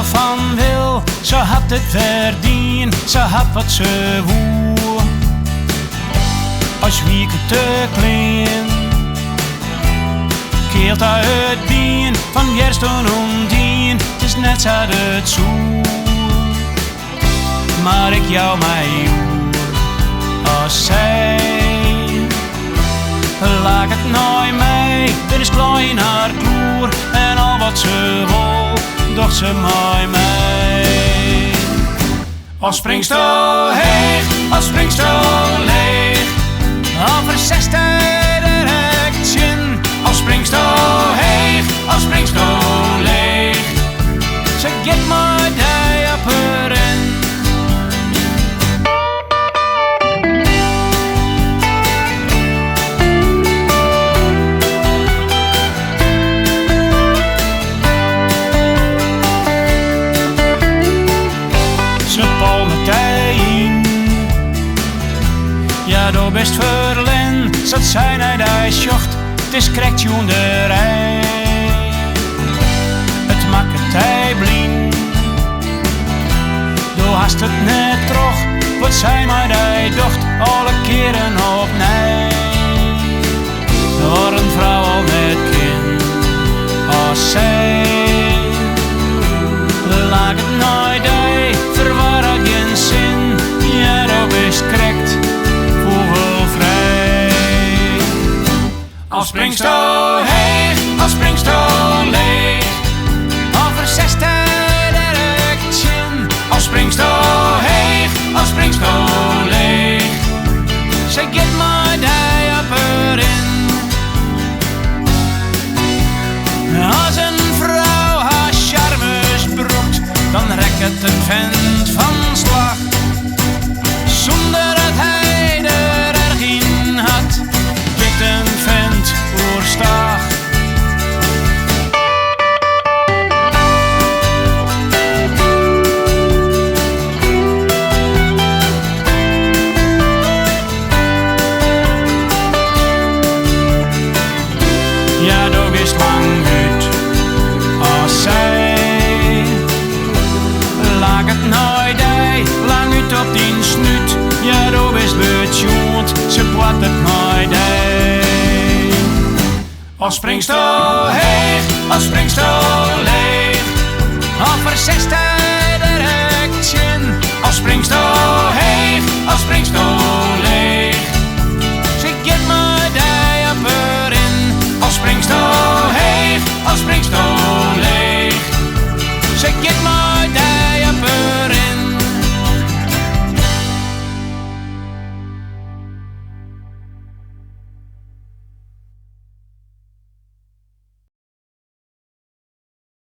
van wil, ze had het verdien, ze had wat ze woe. Als wieke te klein, keelt uit het bien van Jersten om dien, het is net zo het zoe. Maar ik jou mij als zij, laat het nooit mee, er is klein haar kloer en al wat ze wil, docht ze mooi mee. Als springst du heeg, als springst du leeg, over 60 directien. Als springst du heeg, als springst du leeg, ze geeft mij die op erin. Ja, du bist verlen, zat zijn hij die sjocht, het is krekt joenderij. Het maakt het hij blien, du hast het net terug, wat zij mij die docht, alle keren opnieuw. Door een vrouw al met kind, als zij, laat het nooit die, verwaar geen zin, ja, du bist krekt. Als springst du heeg, als springst du leeg, over 60 directien. Als springst du heeg, als springst du leeg, ze geeft mij die op erin. Als een vrouw haar charmes broekt, dan rekt het een vent van slag. Zonder dat hij er erg in had, kikt een vent oorstag. Ja, du bist lang uit als zij, lag het nooit die, lang uit op die snuit. Ja, du bist betjoend, ze boat het nooit die. Als springst du heeg, als springst du leeg, over 60